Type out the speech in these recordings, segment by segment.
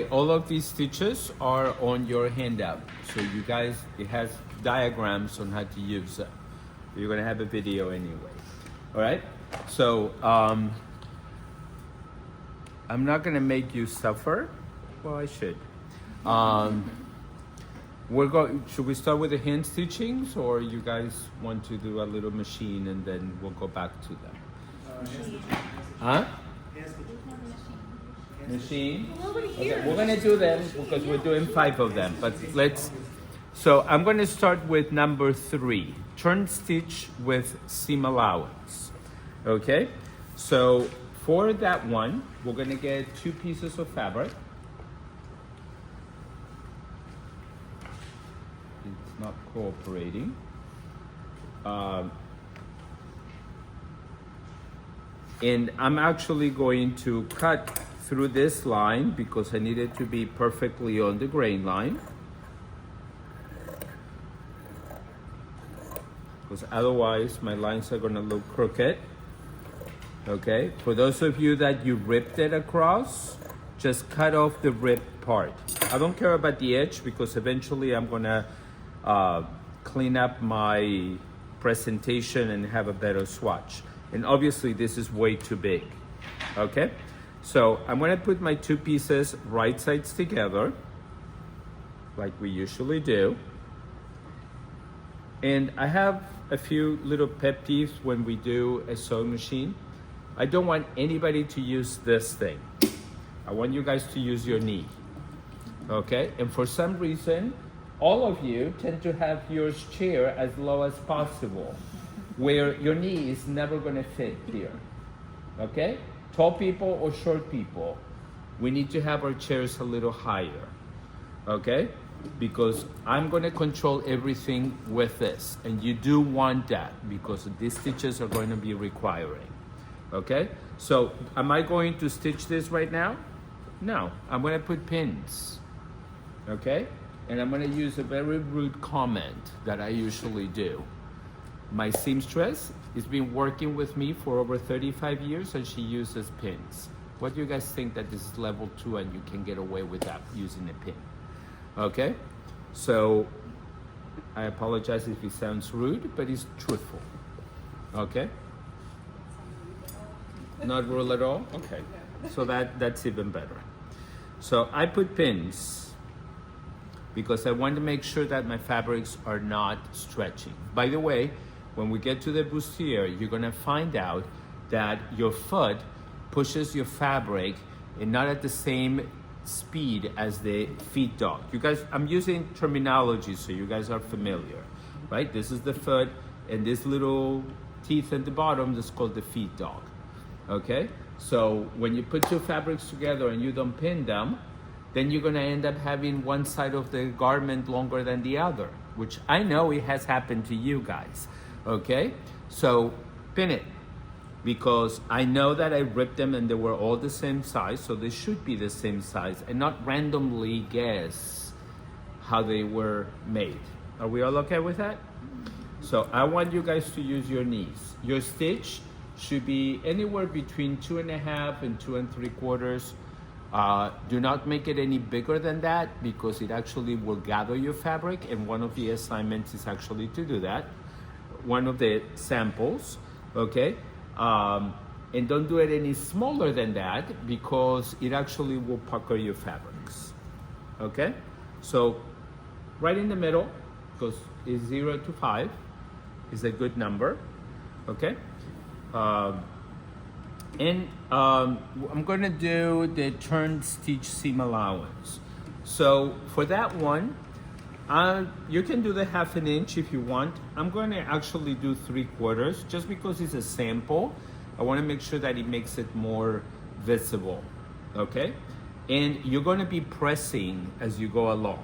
All of these stitches are on your handout. So you guys, it has diagrams on how to use them. You're gonna have a video anyway. All right? So I'm not gonna make you suffer. Well, I should. Should we start with the hand stitchings, or you guys want to do a little machine and then we'll go back to them? Huh? Machine. Okay, we're gonna do them because we're doing 5 of them. But so I'm gonna start with number 3. Turn stitch with seam allowance. Okay. So for that one, we're gonna get 2 pieces of fabric. It's not cooperating. And I'm actually going to cut through this line because I need it to be perfectly on the grain line. Because otherwise my lines are gonna look crooked. Okay, for those of you that you ripped it across, just cut off the ripped part. I don't care about the edge because eventually I'm gonna clean up my presentation and have a better swatch. And obviously this is way too big, okay? So I'm gonna put my 2 pieces right sides together, like we usually do. And I have a few little pet peeves when we do a sewing machine. I don't want anybody to use this thing. I want you guys to use your knee, okay? And for some reason, all of you tend to have your chair as low as possible, where your knee is never gonna fit here, okay? Tall people or short people, we need to have our chairs a little higher, okay? Because I'm gonna control everything with this, and you do want that because these stitches are going to be requiring, okay? So am I going to stitch this right now? No, I'm gonna put pins, okay? And I'm gonna use a very rude comment that I usually do. My seamstress has been working with me for over 35 years and she uses pins. What do you guys think that this is level 2 and you can get away with that using a pin? Okay, so I apologize if it sounds rude, but it's truthful. Okay? Not rude at all? Okay, so that's even better. So I put pins because I want to make sure that my fabrics are not stretching. By the way, when we get to the bustier, you're gonna find out that your foot pushes your fabric and not at the same speed as the feet dog. You guys, I'm using terminology so you guys are familiar, right? This is the foot and this little teeth at the bottom is called the feet dog, okay? So when you put 2 fabrics together and you don't pin them, then you're gonna end up having one side of the garment longer than the other, which I know it has happened to you guys, okay? So pin it, because I know that I ripped them and they were all the same size, so they should be the same size and not randomly guess how they were made. Are we all okay with that? So I want you guys to use your knees. Your stitch should be anywhere between 2.5 and 2 3/4. Do not make it any bigger than that because it actually will gather your fabric, and one of the assignments is actually to do that. One of the samples, okay? And don't do it any smaller than that because it actually will pucker your fabrics, okay? So right in the middle, because it's 0 to 5 is a good number, okay? I'm gonna do the turn stitch seam allowance. So for that one, you can do the 1/2 inch if you want. I'm going to actually do 3/4 just because it's a sample. I want to make sure that it makes it more visible, okay? And you're going to be pressing as you go along.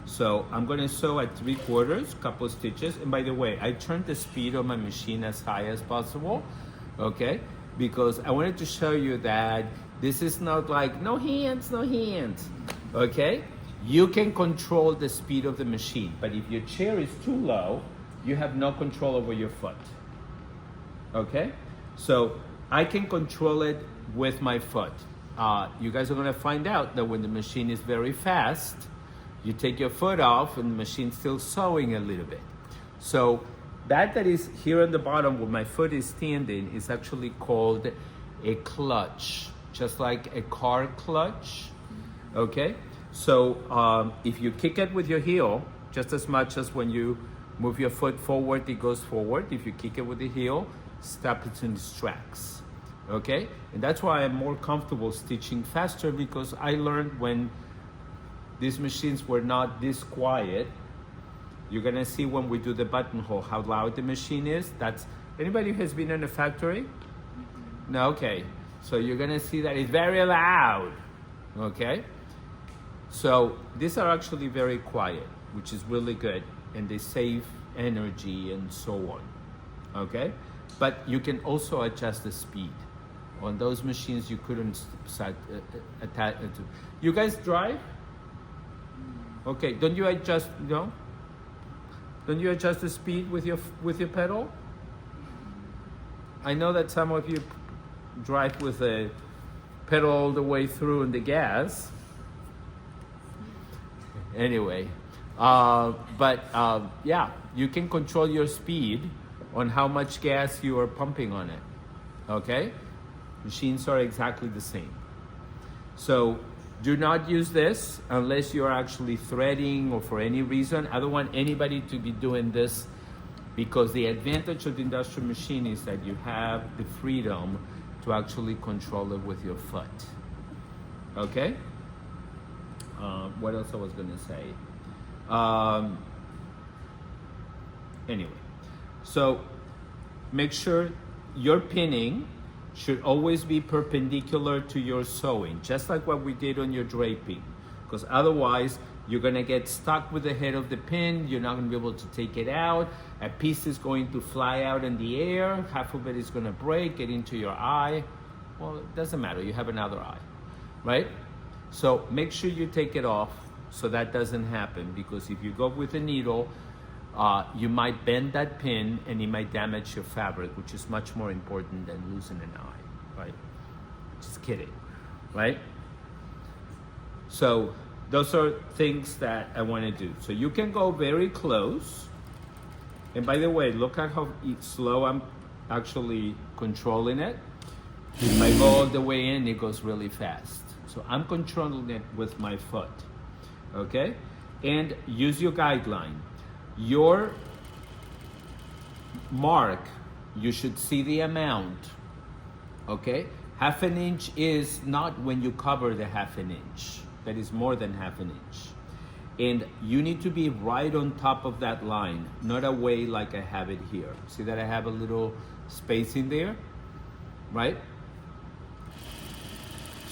So I'm going to sew at 3/4, couple stitches. And by the way, I turned the speed on my machine as high as possible, okay? Because I wanted to show you that this is not like no hands, okay? You can control the speed of the machine, but if your chair is too low, you have no control over your foot, okay? So I can control it with my foot. you guys are gonna find out that when the machine is very fast, you take your foot off and the machine's still sewing a little bit. So that is here on the bottom where my foot is standing is actually called a clutch, just like a car clutch, okay? So if you kick it with your heel, just as much as when you move your foot forward, it goes forward. If you kick it with the heel, stop it in its tracks, okay? And that's why I'm more comfortable stitching faster, because I learned when these machines were not this quiet. You're gonna see when we do the buttonhole how loud the machine is. That's, anybody who has been in a factory? No, okay. So you're gonna see that it's very loud, okay? So these are actually very quiet, which is really good, and they save energy and so on, okay? But you can also adjust the speed. On those machines, you couldn't attach it to. You guys drive? Okay, don't you adjust, no? Don't you adjust the speed with your pedal? I know that some of you drive with a pedal all the way through and the gas. Anyway, yeah, you can control your speed on how much gas you are pumping on it, okay? Machines are exactly the same. So do not use this unless you're actually threading or for any reason. I don't want anybody to be doing this, because the advantage of the industrial machine is that you have the freedom to actually control it with your foot, okay? What else I was gonna say? Anyway, so make sure your pinning should always be perpendicular to your sewing, just like what we did on your draping, because otherwise you're gonna get stuck with the head of the pin. You're not gonna be able to take it out. A piece is going to fly out in the air. Half of it is gonna break, get into your eye. Well, it doesn't matter, you have another eye, right? So make sure you take it off so that doesn't happen, because if you go with a needle, you might bend that pin and it might damage your fabric, which is much more important than losing an eye, right? Just kidding, right? So those are things that I want to do. So you can go very close. And by the way, look at how slow I'm actually controlling it. If I go all the way in, it goes really fast. So I'm controlling it with my foot, okay? And use your guideline. Your mark, you should see the amount, okay? Half an inch is not when you cover the half an inch. That is more than half an inch. And you need to be right on top of that line, not away like I have it here. See that I have a little space in there, right?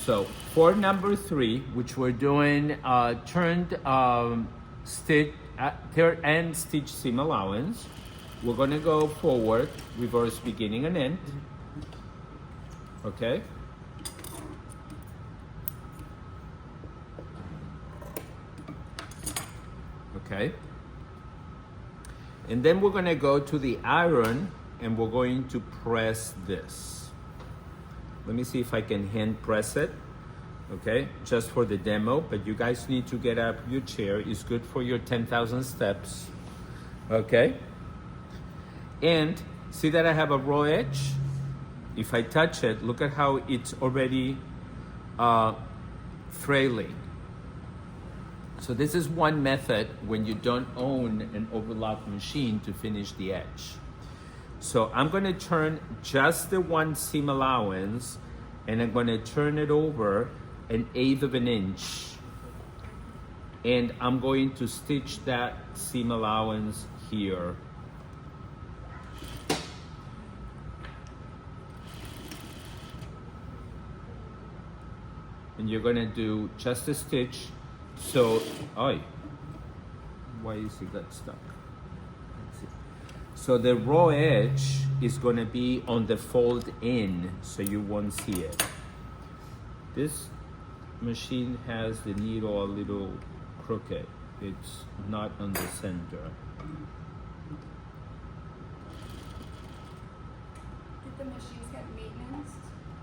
So for number 3, which we're doing turned stitch and stitch seam allowance, we're gonna go forward, reverse beginning and end, okay? Okay. And then we're gonna go to the iron and we're going to press this. Let me see if I can hand press it, okay? Just for the demo, but you guys need to get up your chair. It's good for your 10,000 steps, okay? And see that I have a raw edge? If I touch it, look at how it's already frailing. So this is one method when you don't own an overlock machine to finish the edge. So I'm gonna turn just the one seam allowance and I'm gonna turn it over 1/8 of an inch. And I'm going to stitch that seam allowance here. And you're gonna do just a stitch. So, why is it got stuck? Let's see. So the raw edge is gonna be on the fold in, so you won't see it. This machine has the needle a little crooked. It's not on the center. Did the machines get maintenance?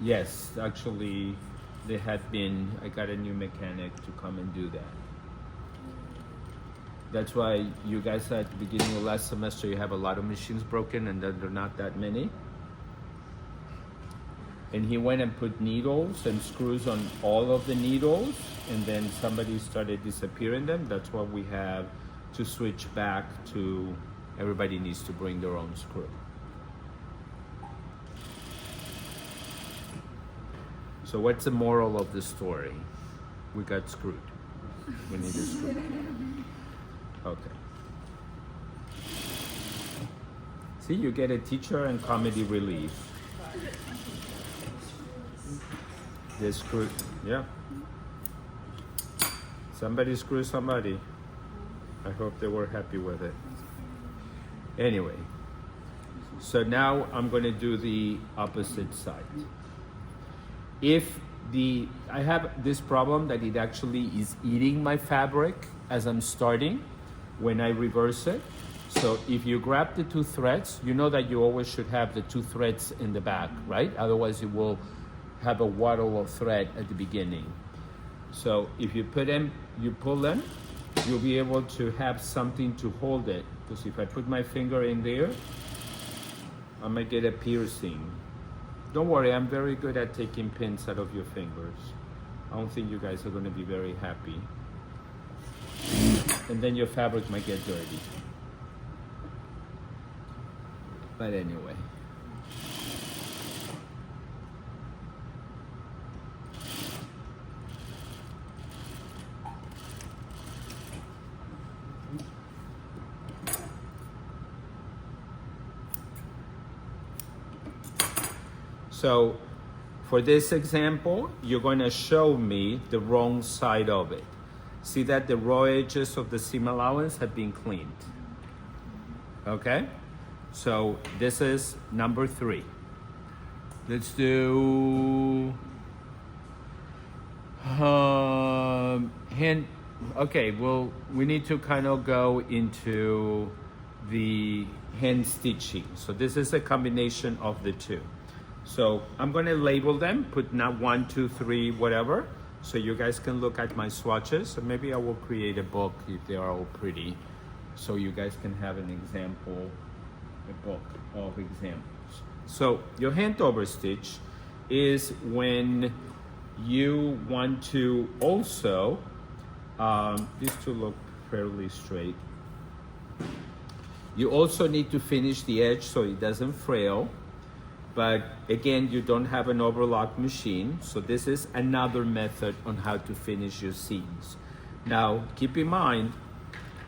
Yes, actually, I got a new mechanic to come and do that. That's why you guys at the beginning of last semester, you have a lot of machines broken and then there are not that many. And he went and put needles and screws on all of the needles, and then somebody started disappearing them. That's why we have to switch back to everybody needs to bring their own screw. So what's the moral of the story? We got screwed. We need a screw. Okay. See, you get a teacher and comedy relief. They screwed, yeah. Somebody screwed somebody. I hope they were happy with it. Anyway, so now I'm going to do the opposite side. I have this problem that it actually is eating my fabric as I'm starting when I reverse it. So if you grab the two threads, you know that you always should have the two threads in the back, right? Otherwise you will have a waddle of thread at the beginning. So if you put them, you pull them, you'll be able to have something to hold it. Because if I put my finger in there, I might get a piercing. Don't worry, I'm very good at taking pins out of your fingers. I don't think you guys are going to be very happy. And then your fabric might get dirty. But anyway. So for this example, you're going to show me the wrong side of it. See that the raw edges of the seam allowance have been cleaned. Okay? So this is number 3. Let's do hand. Okay, well, we need to kind of go into the hand stitching. So this is a combination of the two. So I'm going to label them, put not 1, 2, 3, whatever, so you guys can look at my swatches. And maybe I will create a book if they are all pretty, so you guys can have an example, a book of examples. So your hand over stitch is when you want to also, these two look fairly straight. You also need to finish the edge so it doesn't frail. But again, you don't have an overlock machine, so this is another method on how to finish your seams. Now, keep in mind,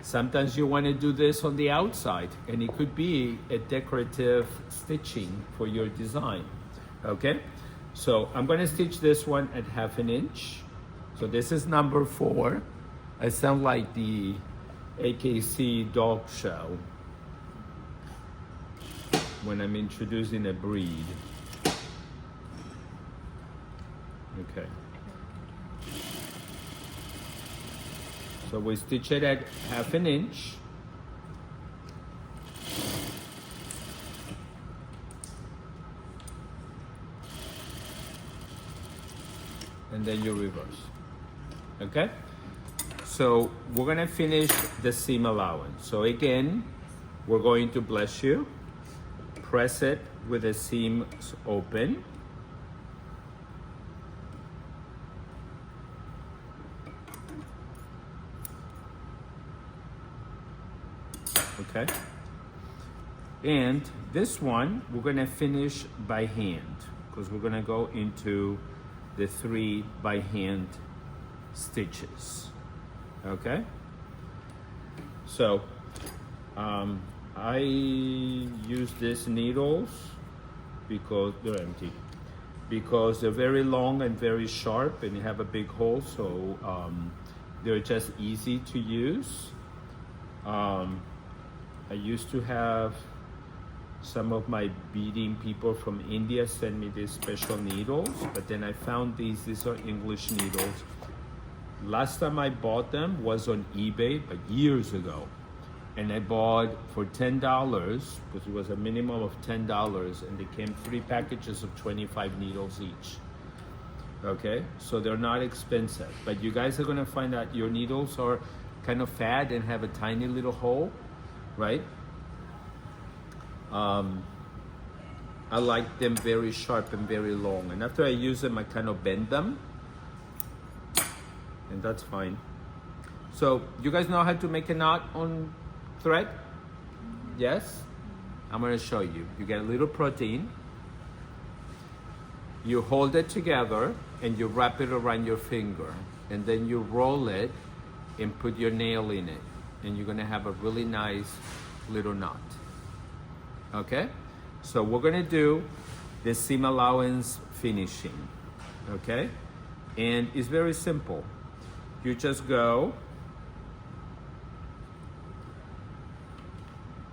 sometimes you want to do this on the outside, and it could be a decorative stitching for your design, okay? So I'm going to stitch this one at 1/2 inch. So this is number 4. I sound like the AKC dog show when I'm introducing a breed. Okay. So we stitch it at 1/2 inch. And then you reverse. Okay? So we're gonna finish the seam allowance. So again, we're going to bless you. Press it with the seams open. Okay. And this one, we're gonna finish by hand because we're gonna go into the 3 by hand stitches. Okay. So, I use these needles because they're empty, because they're very long and very sharp and they have a big hole, so they're just easy to use. I used to have some of my beading people from India send me these special needles, but then I found these are English needles. Last time I bought them was on eBay, but years ago. And I bought for $10, because it was a minimum of $10, and they came 3 packages of 25 needles each. Okay, so they're not expensive, but you guys are gonna find that your needles are kind of fat and have a tiny little hole, right? I like them very sharp and very long, and after I use them I kind of bend them, and that's fine. So you guys know how to make a knot on thread? Yes? I'm gonna show you. You get a little protein, you hold it together and you wrap it around your finger, and then you roll it and put your nail in it, and you're gonna have a really nice little knot. Okay? So we're gonna do the seam allowance finishing. Okay? And it's very simple. You just go,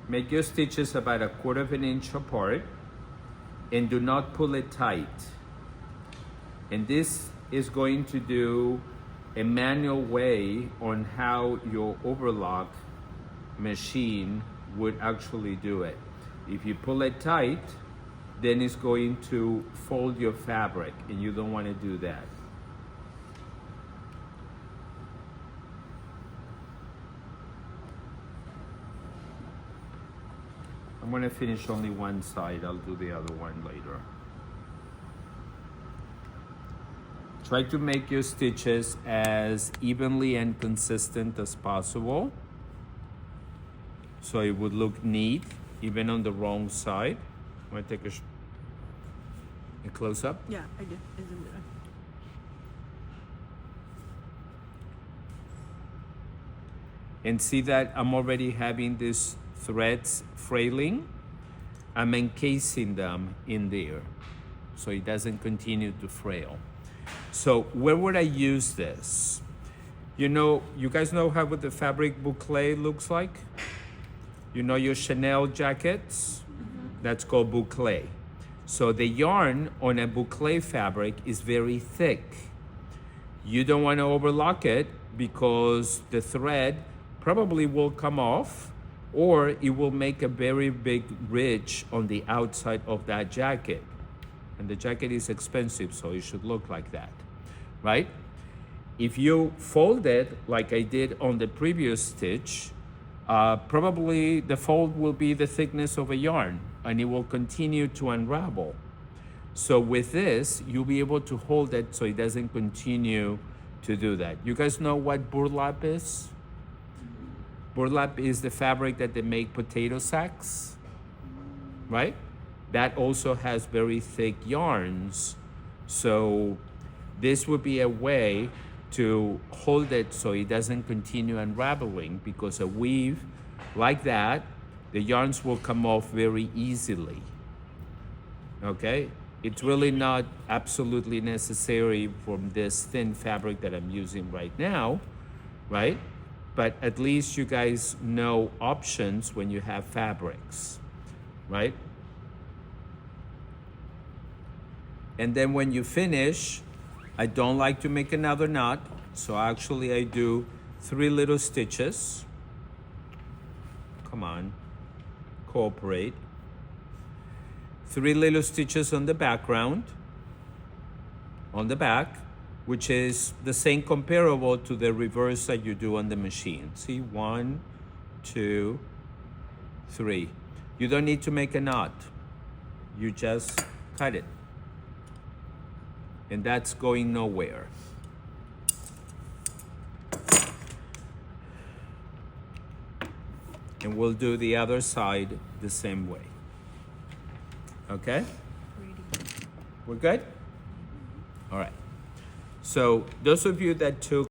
make your stitches about 1/4 of an inch apart, and do not pull it tight. And this is going to do a manual way on how your overlock machine would actually do it. If you pull it tight, then it's going to fold your fabric, and you don't want to do that. I'm going to finish only one side. I'll do the other one later. Try to make your stitches as evenly and consistent as possible, so it would look neat even on the wrong side. Want to take a close up? Yeah, I did. Isn't it? And see that I'm already having these threads frailing. I'm encasing them in there so it doesn't continue to frail. So where would I use this? You know, you guys know how the fabric boucle looks like? You know your Chanel jackets? That's called boucle. So the yarn on a boucle fabric is very thick. You don't want to overlock it because the thread probably will come off, or it will make a very big ridge on the outside of that jacket. And the jacket is expensive, so it should look like that, right? If you fold it like I did on the previous stitch, probably the fold will be the thickness of a yarn, and it will continue to unravel. So with this, you'll be able to hold it so it doesn't continue to do that. You guys know what burlap is? Burlap is the fabric that they make potato sacks, right? That also has very thick yarns. So this would be a way to hold it so it doesn't continue unraveling, because a weave like that, the yarns will come off very easily. Okay? It's really not absolutely necessary from this thin fabric that I'm using right now, right? But at least you guys know options when you have fabrics, right? And then when you finish, I don't like to make another knot, so actually I do 3 little stitches. Come on, cooperate. 3 little stitches on the background, on the back, which is the same comparable to the reverse that you do on the machine. See, 1, 2, 3. You don't need to make a knot. You just cut it. And that's going nowhere. And we'll do the other side the same way. Okay? We're good? All right. So those of you that took